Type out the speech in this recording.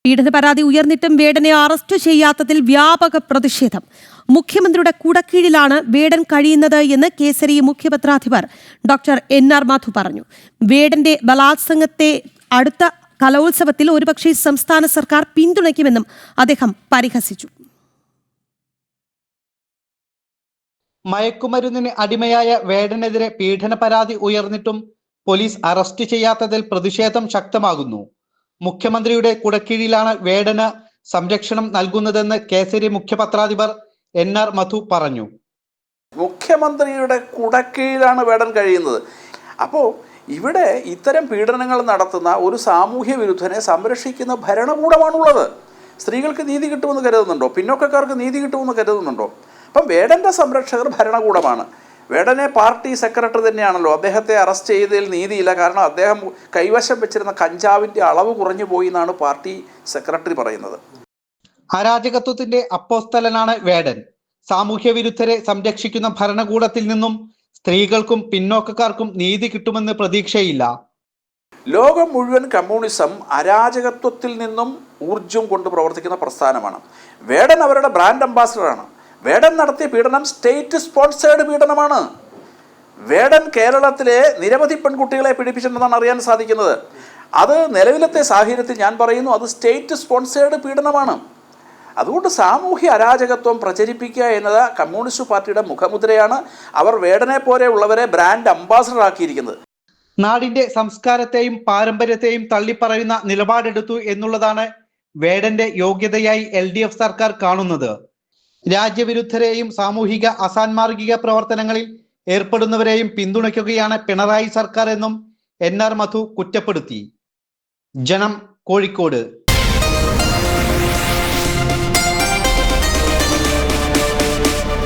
പീഡന പരാതി ഉയർന്നിട്ടും വേടനെ അറസ്റ്റ് ചെയ്യാത്തതിൽ വ്യാപക പ്രതിഷേധം. മുഖ്യമന്ത്രിയുടെ കുടക്കീഴിലാണ് വേടൻ കഴിയുന്നത് എന്ന് കേസരി മുഖ്യപത്രാധിപർ ഡോക്ടർ NR മാധു പറഞ്ഞു. വേടന്റെ ബലാത്സംഗത്തെ അടുത്ത കലോത്സവത്തിൽ ഒരുപക്ഷെ സംസ്ഥാന സർക്കാർ പിന്തുണയ്ക്കുമെന്നും അദ്ദേഹം പരിഹസിച്ചു. മയക്കുമരുന്നിന് അടിമയായ വേടനെതിരെ പീഡന പരാതി ഉയർന്നിട്ടും പോലീസ് അറസ്റ്റ് ചെയ്യാത്തതിൽ പ്രതിഷേധം ശക്തമാകുന്നു. മുഖ്യമന്ത്രിയുടെ കുടക്കീഴിലാണ് വേടന് സംരക്ഷണം നൽകുന്നതെന്ന് കേസരി മുഖ്യപത്രാധിപർ NR മാധു പറഞ്ഞു. മുഖ്യമന്ത്രിയുടെ കുടക്കീഴിലാണ് വേടൻ കഴിയുന്നത്. അപ്പോൾ ഇവിടെ ഇത്തരം പീഡനങ്ങൾ നടത്തുന്ന ഒരു സാമൂഹ്യ വിരുദ്ധനെ സംരക്ഷിക്കുന്ന ഭരണകൂടമാണുള്ളത്. സ്ത്രീകൾക്ക് നീതി കിട്ടുമെന്ന് കരുതുന്നുണ്ടോ? പിന്നോക്കക്കാർക്ക് നീതി കിട്ടുമെന്ന് കരുതുന്നുണ്ടോ? അപ്പം വേടൻ്റെ സംരക്ഷകർ ഭരണകൂടമാണ്. വേടനെ പാർട്ടി സെക്രട്ടറി തന്നെയാണല്ലോ. അദ്ദേഹത്തെ അറസ്റ്റ് ചെയ്തതിൽ നീതിയില്ല. കാരണം അദ്ദേഹം കൈവശം വെച്ചിരുന്ന കഞ്ചാവിൻ്റെ അളവ് കുറഞ്ഞു പോയി എന്നാണ് പാർട്ടി സെക്രട്ടറി പറയുന്നത്. അരാജകത്വത്തിന്റെ അപ്പോസ്തലനാണ് വേടൻ. സാമൂഹ്യ വിരുദ്ധരെ സംരക്ഷിക്കുന്ന ഭരണകൂടത്തിൽ നിന്നും സ്ത്രീകൾക്കും പിന്നോക്കക്കാർക്കും നീതി കിട്ടുമെന്ന് പ്രതീക്ഷയില്ല. ലോകം മുഴുവൻ കമ്മ്യൂണിസം അരാജകത്വത്തിൽ നിന്നും ഊർജം കൊണ്ട് പ്രവർത്തിക്കുന്ന പ്രസ്ഥാനമാണ്. വേടൻ അവരുടെ ബ്രാൻഡ് അംബാസഡറാണ്. വേടൻ നടത്തിയ പീഡനം സ്റ്റേറ്റ് സ്പോൺസേർഡ് പീഡനമാണ്. വേടൻ കേരളത്തിലെ നിരവധി പെൺകുട്ടികളെ പീഡിപ്പിച്ചിട്ടുണ്ടെന്നാണ് അറിയാൻ സാധിക്കുന്നത്. അത് നിലവിലത്തെ സാഹചര്യത്തിൽ ഞാൻ പറയുന്നു, അത് സ്റ്റേറ്റ് സ്പോൺസേർഡ് പീഡനമാണ്. അതുകൊണ്ട് സാമൂഹ്യ അരാജകത്വം പ്രചരിപ്പിക്കുക എന്നത് കമ്മ്യൂണിസ്റ്റ് പാർട്ടിയുടെ മുഖമുദ്രയാണ്. അവർ വേടനെ പോലെ ഉള്ളവരെ ബ്രാൻഡ് അംബാസഡർ ആക്കിയിരിക്കുന്നത്. നാടിന്റെ സംസ്കാരത്തെയും പാരമ്പര്യത്തെയും തള്ളിപ്പറയുന്ന നിലപാടെടുത്തു എന്നുള്ളതാണ് വേടന്റെ യോഗ്യതയായി LDF സർക്കാർ കാണുന്നത്. രാജ്യവിരുദ്ധരെയും സാമൂഹിക അസാൻമാർഗിക പ്രവർത്തനങ്ങളിൽ ഏർപ്പെടുന്നവരെയും പിന്തുണയ്ക്കുകയാണ് പിണറായി സർക്കാർ എന്നും NR മാധു കുറ്റപ്പെടുത്തി. ജനം, കോഴിക്കോട്.